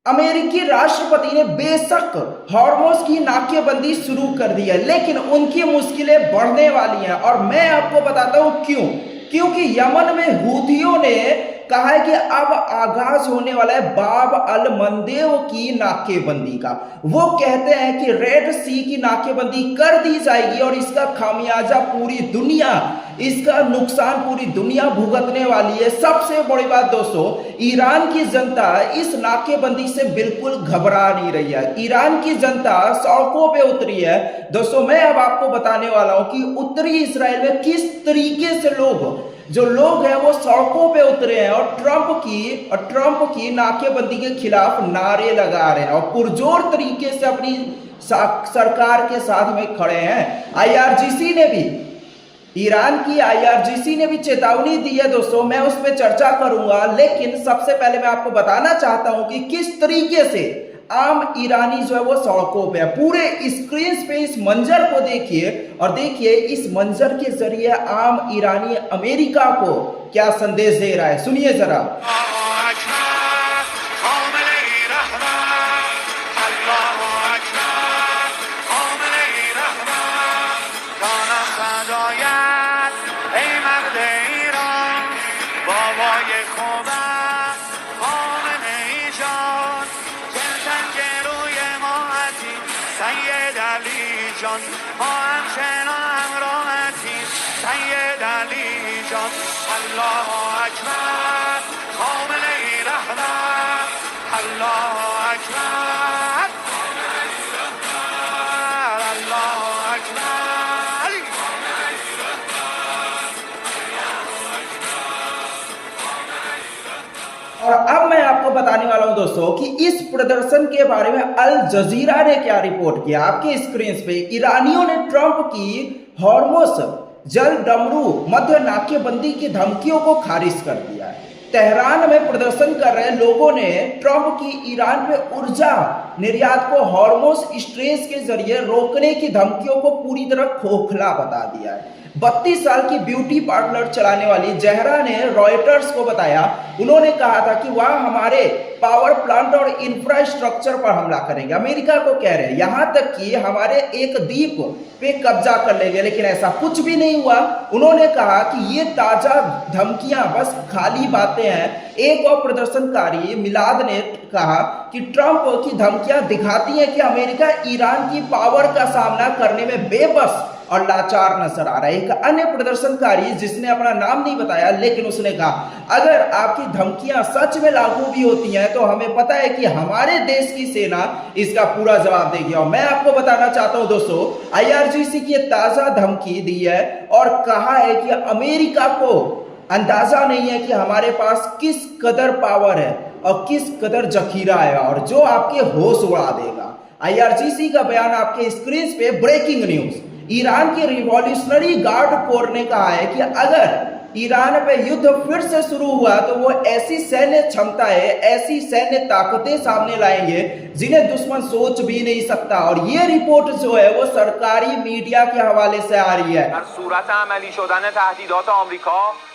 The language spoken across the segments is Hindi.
अमेरिकी राष्ट्रपति ने बेशक हॉर्मोज की नाकेबंदी शुरू कर दी है, लेकिन उनकी मुश्किलें बढ़ने वाली हैं। और मैं आपको बताता हूं क्यों। क्योंकि यमन में हूथियों ने कहा है कि अब आगाज होने वाला है बाब अल मंदेब की नाकेबंदी का। वो कहते हैं कि रेड सी की नाकेबंदी कर दी जाएगी और इसका खामियाजा पूरी दुनिया, इसका नुकसान पूरी दुनिया भुगतने वाली है। सबसे बड़ी बात दोस्तों, ईरान की जनता इस नाकेबंदी से बिल्कुल घबरा नहीं रही है। ईरान की जनता सड़कों पे उतरी है। दोस्तों मैं अब आपको बताने वाला हूं कि उत्तरी इजराइल में किस तरीके से लोग हैं वो सड़कों पे उतरे हैं और ट्रंप की नाकेबंदी के खिलाफ नारे लगा रहे हैं और पुरजोर तरीके से अपनी सरकार के साथ में खड़े हैं। ईरान की आईआरजीसी ने भी चेतावनी दी है दोस्तों, मैं उस पर चर्चा करूंगा। लेकिन सबसे पहले मैं आपको बताना चाहता हूं कि किस तरीके से आम ईरानी जो है वो सड़कों पे है। पूरे स्क्रीन पे इस मंजर को देखिए और देखिए इस मंजर के जरिए आम ईरानी अमेरिका को क्या संदेश दे रहा है, सुनिए जरा। और अब मैं आपको बताने वाला हूं दोस्तों कि इस प्रदर्शन के बारे में अल जजीरा ने क्या रिपोर्ट किया। आपके स्क्रीन पे ईरानियों ने ट्रंप की हॉर्मोस जल डमरू मध्य नाकेबंदी की धमकियों को खारिज कर दिया है। तेहरान में प्रदर्शन कर रहे लोगों ने ट्रंप की ईरान पे ऊर्जा निर्यात को हॉर्मोस स्ट्रेस के जरिए रोकने की धमकियों को पूरी तरह खोखला बता दिया है। 32 साल की ब्यूटी पार्लर चलाने वाली जहरा ने रॉयटर्स को बताया, उन्होंने कहा था कि वह हमारे पावर प्लांट और इंफ्रास्ट्रक्चर पर हमला करेंगे। अमेरिका को कह रहे हैं यहां तक कि हमारे एक द्वीप पे कब्जा कर लेंगे, लेकिन ऐसा कुछ भी नहीं हुआ। उन्होंने कहा कि ये ताजा धमकियां बस खाली बातें हैं। एक और प्रदर्शनकारी मिलाद ने कहा कि ट्रंप की धमकियां दिखाती हैं कि अमेरिका ईरान की पावर का सामना करने में बेबस और लाचार नजर आ रहा है। एक अन्य प्रदर्शनकारी जिसने अपना नाम नहीं बताया, लेकिन उसने कहा अगर आपकी धमकियां सच में लागू भी होती हैं तो हमें पता है कि हमारे देश की सेना इसका पूरा जवाब देगी। और मैं आपको बताना चाहता हूं दोस्तों, आईआरजीसी की ताजा धमकी दी है और कहा है कि अमेरिका को अंदाजा नहीं है कि हमारे पास किस कदर पावर है और किस कदर जखीरा है और जो आपके होश उड़ा देगा। आईआरजीसी का बयान आपके स्क्रीन पे। ब्रेकिंग न्यूज, ईरान की रिवॉल्यूशनरी गार्ड कोर ने कहा है कि अगर ईरान पे युद्ध फिर से शुरू हुआ तो वो ऐसी सैन्य क्षमताएं, ऐसी सैन्य ताकतें सामने लाएंगे जिन्हें दुश्मन सोच भी नहीं सकता। और ये रिपोर्ट जो है वो सरकारी मीडिया के हवाले से आ रही है। सूरत अमली शदन तहदीदात आमरिका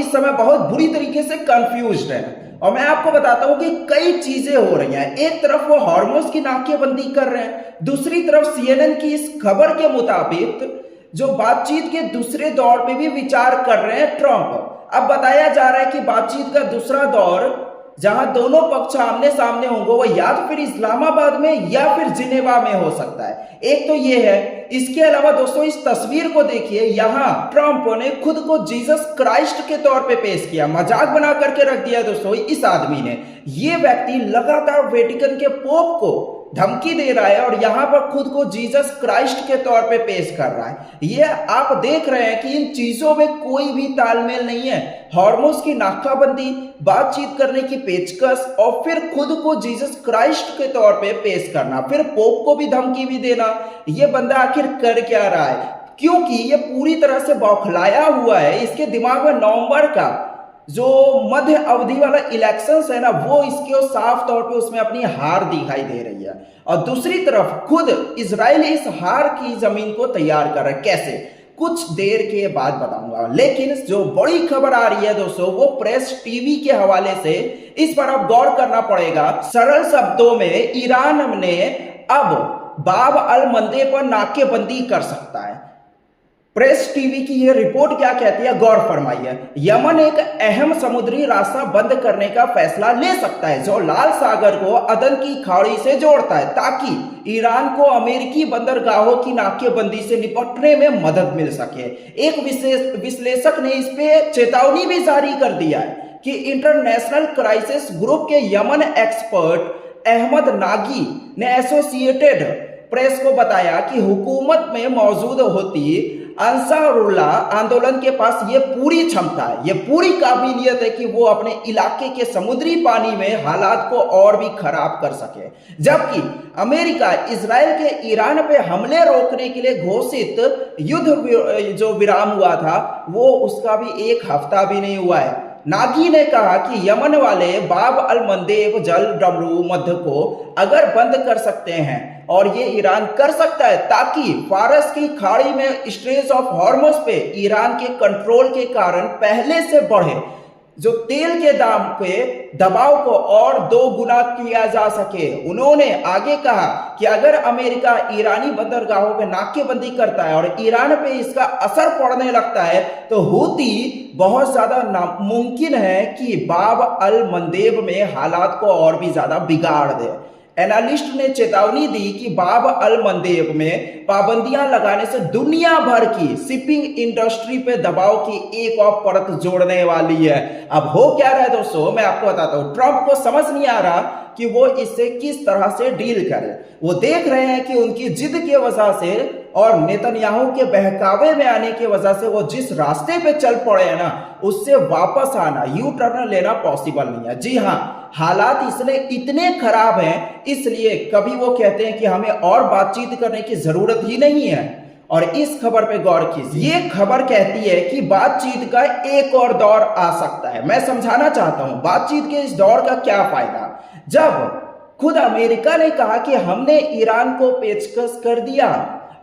इस समय बहुत बुरी तरीके से कंफ्यूज्ड है और मैं आपको बताता हूं कि कई चीजें हो रही हैं। एक तरफ वो हॉर्मोज की नाकेबंदी कर रहे हैं, दूसरी तरफ सीएनएन की इस खबर के मुताबिक जो बातचीत के दूसरे दौर पे भी विचार कर रहे हैं ट्रंप। अब बताया जा रहा है कि बातचीत का दूसरा दौर जहां दोनों पक्ष आमने सामने होंगे वो या तो फिर इस्लामाबाद में या फिर जिनेवा में हो सकता है। एक तो ये है। इसके अलावा दोस्तों इस तस्वीर को देखिए, यहां ट्रंप ने खुद को जीसस क्राइस्ट के तौर पे पेश किया, मजाक बना करके रख दिया दोस्तों इस आदमी ने। ये व्यक्ति लगातार वेटिकन के पोप को धमकी दे रहा है और यहां पर खुद को जीसस क्राइस्ट के तौर पे पेश कर रहा है। ये आप देख रहे हैं कि इन चीजों में कोई भी तालमेल नहीं है। हॉर्मोज की नाकाबंदी, बातचीत करने की पेशकश और फिर खुद को जीसस क्राइस्ट के तौर पे पेश करना, फिर पोप को भी धमकी भी देना। ये बंदा आखिर कर क्या रहा है? क्योंकि ये पूरी तरह से बौखलाया हुआ है। इसके दिमाग में नवंबर का जो मध्य अवधि वाला इलेक्शंस है ना, वो इसके साफ तौर पे उसमें अपनी हार दिखाई दे रही है। और दूसरी तरफ खुद इजराइल इस हार की जमीन को तैयार कर रहा है। कैसे, कुछ देर के बाद बताऊंगा। लेकिन जो बड़ी खबर आ रही है दोस्तों, वो प्रेस टीवी के हवाले से। इस पर अब गौर करना पड़ेगा। सरल शब्दों में, ईरान ने अब बाब अल मंदेब पर नाकेबंदी कर सकता है। प्रेस टीवी की यह रिपोर्ट क्या कहती है, गौर फरमाइए। यमन एक अहम समुद्री रास्ता बंद करने का फैसला ले सकता है जो लाल सागर को अदन की खाड़ी से जोड़ता है, ताकि ईरान को अमेरिकी बंदरगाहों की नाकेबंदी से निपटने में मदद मिल सके। एक विश्लेषक ने इस पे चेतावनी भी जारी कर दिया है कि इंटरनेशनल क्राइसिस ग्रुप के यमन एक्सपर्ट अहमद नागी ने एसोसिएटेड प्रेस को बताया कि हुकूमत में मौजूद होती अंसारुल्लाह आंदोलन के पास ये पूरी क्षमता है, ये पूरी काबिलियत है कि वो अपने इलाके के समुद्री पानी में हालात को और भी खराब कर सके। जबकि अमेरिका इजराइल के ईरान पे हमले रोकने के लिए घोषित युद्ध जो विराम हुआ था, वो उसका भी एक हफ्ता भी नहीं हुआ है। नागी ने कहा कि यमन वाले बाब अल मंदेब जल डमरू मध्य को अगर बंद कर सकते हैं, और ये ईरान कर सकता है, ताकि फारस की खाड़ी में स्ट्रेस ऑफ हॉर्मुज पे ईरान के कंट्रोल के कारण पहले से बढ़े जो तेल के दाम पे दबाव को और 2 गुना किया जा सके। उन्होंने आगे कहा कि अगर अमेरिका ईरानी बंदरगाहों पे नाकेबंदी करता है और ईरान पे इसका असर पड़ने लगता है, तो हूती बहुत ज्यादा नामुमकिन है कि बाब अल मंदेब में हालात को और भी ज्यादा बिगाड़ दे। एनालिस्ट ने चेतावनी दी कि बाब अल मंदेब में पाबंदियां लगाने से दुनिया भर की शिपिंग इंडस्ट्री पे दबाव की एक और परत जोड़ने वाली है। अब हो क्या रहा है दोस्तों, मैं आपको बताता हूं। ट्रंप को समझ नहीं आ रहा कि वो इससे किस तरह से डील करे। वो देख रहे हैं कि उनकी जिद की वजह से और नेतन्याहू के बहकावे में आने की वजह से वो जिस रास्ते पे चल पड़े हैं ना, उससे वापस आना, यू टर्न लेना पॉसिबल नहीं है। जी हाँ, हालात इसलिए इतने खराब हैं, इसलिए कभी वो कहते हैं कि हमें और बातचीत करने की जरूरत ही नहीं है। और इस खबर पे गौर कीजिए। ये खबर कहती है कि बातचीत का एक और दौर आ सकता है। मैं समझाना चाहता हूं बातचीत के इस दौर का क्या फायदा। जब खुद अमेरिका ने कहा कि हमने ईरान को पेशकश कर दिया,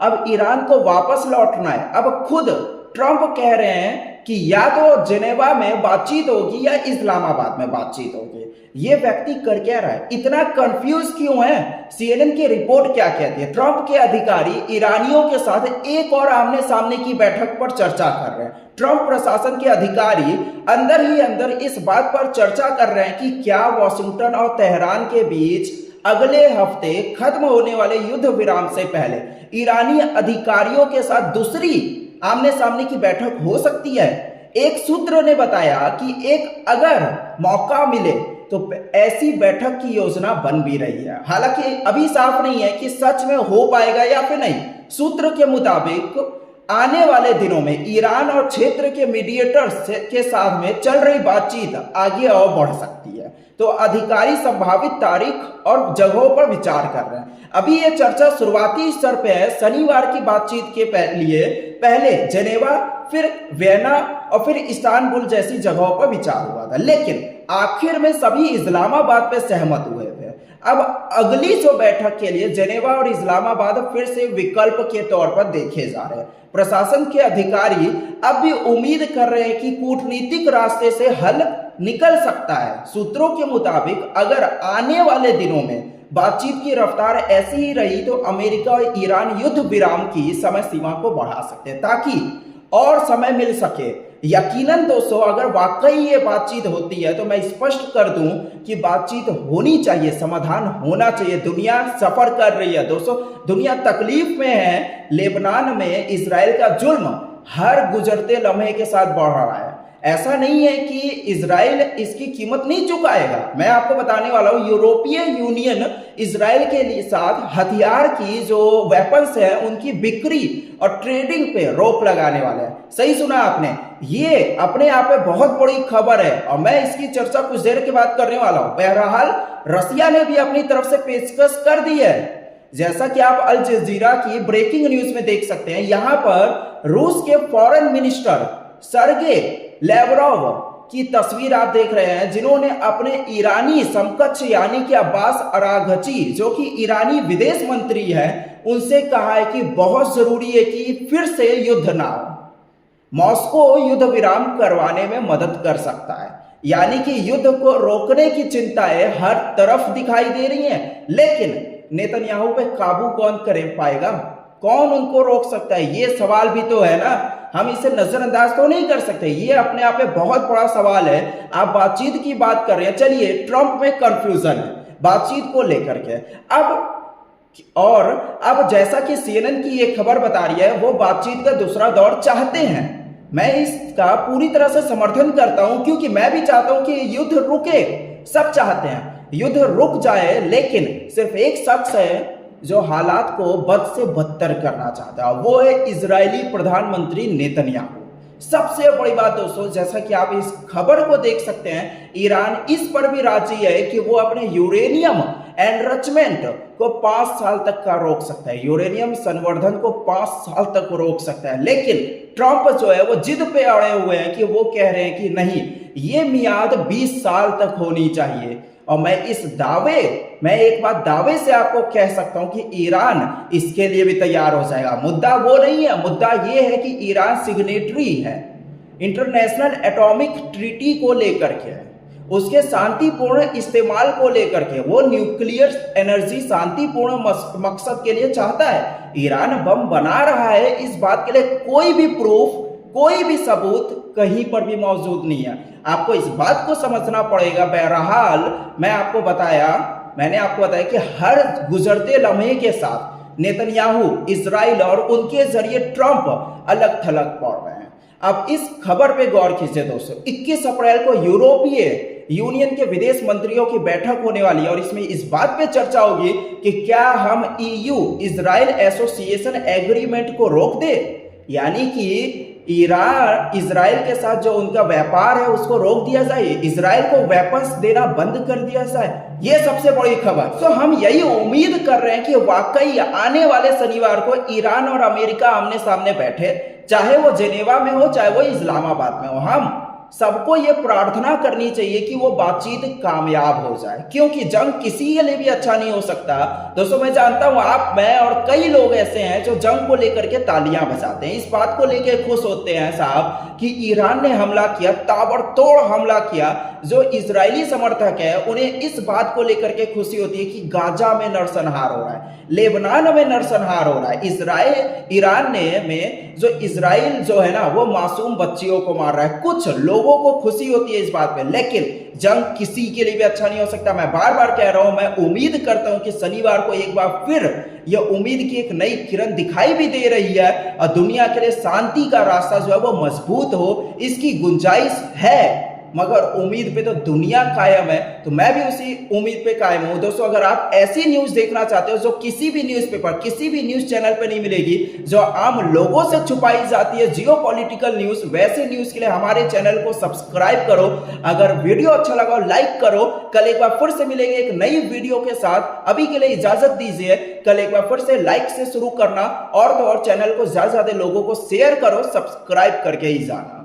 अब ईरान को वापस लौटना है। अब खुद ट्रंप कह रहे हैं कि या तो जिनेवा में बातचीत होगी या इस्लामाबाद में बातचीत होगी। ये व्यक्ति कर क्या रहा है, इतना कंफ्यूज क्यों है? सीएनएन की रिपोर्ट क्या कहती है? ट्रंप के अधिकारी ईरानियों के साथ एक और आमने सामने की बैठक पर चर्चा कर रहे हैं। ट्रंप प्रशासन के अधिकारी अंदर ही अंदर इस बात पर चर्चा कर रहे हैं कि क्या वॉशिंगटन और तेहरान के बीच अगले हफ्ते खत्म होने वाले युद्ध विराम से पहले ईरानी अधिकारियों के साथ दूसरी आमने सामने की बैठक हो सकती है। एक सूत्र ने बताया कि एक अगर मौका मिले तो ऐसी बैठक की योजना बन भी रही है। हालांकि अभी साफ नहीं है कि सच में हो पाएगा या फिर नहीं। सूत्र के मुताबिक आने वाले दिनों में ईरान और क्षेत्र के मीडिएटर्स के साथ में चल रही बातचीत आगे और बढ़ सकती है। तो अधिकारी संभावित तारीख और जगहों पर विचार कर रहे हैं। अभी ये चर्चा शुरुआती स्तर पे है। शनिवार की बातचीत के लिए पहले जेनेवा, फिर वियना और फिर इस्तांबुल जैसी जगहों पर विचार हुआ था, लेकिन आखिर में सभी इस्लामाबाद पे सहमत हुए थे। अब अगली जो बैठक के लिए जेनेवा और इस्लामाबाद फिर से विकल्प के तौर पर देखे जा रहे हैं। प्रशासन के अधिकारी अब भी उम्मीद कर रहे हैं कि कूटनीतिक रास्ते से हल निकल सकता है। सूत्रों के मुताबिक अगर आने वाले दिनों में बातचीत की रफ्तार ऐसी ही रही तो अमेरिका और ईरान युद्ध विराम की समय सीमा को बढ़ा सकते हैं ताकि और समय मिल सके। यकीनन दोस्तों, अगर वाकई ये बातचीत होती है तो मैं स्पष्ट कर दूं कि बातचीत होनी चाहिए, समाधान होना चाहिए। दुनिया सफर कर रही है दोस्तों, दुनिया तकलीफ में है। लेबनान में इजराइल का जुल्म हर गुजरते लम्हे के साथ बढ़ रहा है। ऐसा नहीं है कि इजराइल इसकी कीमत नहीं चुकाएगा। मैं आपको बताने वाला हूं, यूरोपीय यूनियन इजराइल के साथ हथियार की जो वेपन्स है उनकी बिक्री और ट्रेडिंग पे रोक लगाने वाला है। सही सुना आपने, ये अपने आप में बहुत बड़ी खबर है और मैं इसकी चर्चा कुछ देर के बाद करने वाला हूं। बहरहाल रसिया ने भी अपनी तरफ से पेशकश कर दी है, जैसा कि आप अल जजीरा की ब्रेकिंग न्यूज में देख सकते हैं। यहां पर रूस के फॉरेन मिनिस्टर सर्गे लैवरोव की तस्वीर आप देख रहे हैं, जिन्होंने अपने ईरानी समकक्ष यानी कि अब्बास अराघची, जो कि ईरानी विदेश मंत्री हैं, उनसे कहा है कि बहुत जरूरी है कि फिर से युद्ध ना हो। मॉस्को युद्ध विराम करवाने में मदद कर सकता है, यानी कि युद्ध को रोकने की चिंताएं हर तरफ दिखाई दे रही हैं, लेकिन नेतन्याहू पे काबू कौन कर पाएगा, कौन उनको रोक सकता है, ये सवाल भी तो है ना। हम इसे नजरअंदाज तो नहीं कर सकते, ये अपने आप में बहुत बड़ा सवाल है। आप बातचीत की बात कर रहे हैं, चलिए ट्रंप में कंफ्यूजन है बातचीत को लेकर के। अब जैसा कि CNN की ये खबर बता रही है, वो बातचीत का दूसरा दौर चाहते हैं। मैं इसका पूरी तरह से समर्थन करता हूं, क्योंकि मैं भी चाहता हूं कि युद्ध रुके, सब चाहते हैं युद्ध रुक जाए, लेकिन सिर्फ एक शख्स है जो हालात को बद से बदतर करना चाहता है, वो है इजरायली प्रधानमंत्री नेतन्याहू। सबसे बड़ी बात दोस्तों, जैसा कि आप इस खबर को देख सकते हैं, ईरान इस पर भी राजी है कि वो अपने यूरेनियम एनरिचमेंट को 5 साल तक का रोक सकता है, यूरेनियम संवर्धन को 5 साल तक रोक सकता है। लेकिन ट्रंप जो है वो जिद पे अड़े हुए हैं कि वो कह रहे हैं कि नहीं, ये मियाद 20 साल तक होनी चाहिए। और मैं एक बात दावे से आपको कह सकता हूं कि ईरान इसके लिए भी तैयार हो जाएगा। मुद्दा वो नहीं है, मुद्दा ये है कि ईरान सिग्नेटरी है इंटरनेशनल एटॉमिक ट्रीटी को लेकर के, उसके शांतिपूर्ण इस्तेमाल को लेकर के, वो न्यूक्लियर एनर्जी शांतिपूर्ण मकसद के लिए चाहता है। ईरान बम बना रहा है, इस बात के लिए कोई भी प्रूफ, कोई भी सबूत कहीं पर भी मौजूद नहीं है। आपको इस बात को समझना पड़ेगा। बहरहाल मैंने आपको बताया कि हर गुजरते लम्हे के साथ नेतन्याहू, इजराइल और उनके जरिए ट्रंप अलग थलग पड़ रहे हैं। अब इस खबर पे गौर कीजिए दोस्तों, 21 अप्रैल को यूरोपीय यूनियन के विदेश मंत्रियों की बैठक होने वाली है, और इसमें इस बात पे चर्चा होगी कि क्या हम EU इजराइल एसोसिएशन एग्रीमेंट को रोक दे, यानी कि ईरान इजराइल के साथ जो उनका व्यापार है उसको रोक दिया जाए, इजराइल को वेपन्स देना बंद कर दिया जाए। ये सबसे बड़ी खबर। तो हम यही उम्मीद कर रहे हैं कि वाकई आने वाले शनिवार को ईरान और अमेरिका आमने सामने बैठे, चाहे वो जेनेवा में हो चाहे वो इस्लामाबाद में हो। हम सबको ये प्रार्थना करनी चाहिए कि वो बातचीत कामयाब हो जाए, क्योंकि जंग किसी के लिए भी अच्छा नहीं हो सकता। दोस्तों मैं जानता हूं आप, मैं और कई लोग ऐसे हैं जो जंग को लेकर के तालियां बजाते हैं, इस बात को लेकर खुश होते हैं साहब कि ईरान ने हमला किया, ताबड़तोड़ हमला किया। जो इजरायली समर्थक है उन्हें इस बात को लेकर के खुशी होती है कि गाजा में नरसंहार हो रहा है, लेबनान में नरसंहार हो रहा है, ईरान में जो इजराइल जो है ना वो मासूम बच्चियों को मार रहा है। कुछ लोगों को खुशी होती है इस बात पे, लेकिन जंग किसी के लिए भी अच्छा नहीं हो सकता। मैं बार बार कह रहा हूं, मैं उम्मीद करता हूं कि शनिवार को एक बार फिर यह उम्मीद की एक नई किरण दिखाई भी दे रही है और दुनिया के लिए शांति का रास्ता जो है वो मजबूत हो, इसकी गुंजाइश है। मगर उम्मीद पे तो दुनिया कायम है, तो मैं भी उसी उम्मीद पे कायम हूं। दोस्तों अगर आप ऐसी न्यूज देखना चाहते हो जो किसी भी न्यूज़पेपर, किसी भी न्यूज चैनल पे नहीं मिलेगी, जो आम लोगों से छुपाई जाती है, जियोपॉलिटिकल न्यूज, वैसे न्यूज के लिए हमारे चैनल को सब्सक्राइब करो। अगर वीडियो अच्छा लगा लाइक करो। कल एक बार फिर से मिलेंगे एक नई वीडियो के साथ। अभी के लिए इजाजत दीजिए, कल एक बार फिर से लाइक से शुरू करना, और तो और चैनल को ज्यादा से ज्यादा लोगों को शेयर करो, सब्सक्राइब करके ही जाना।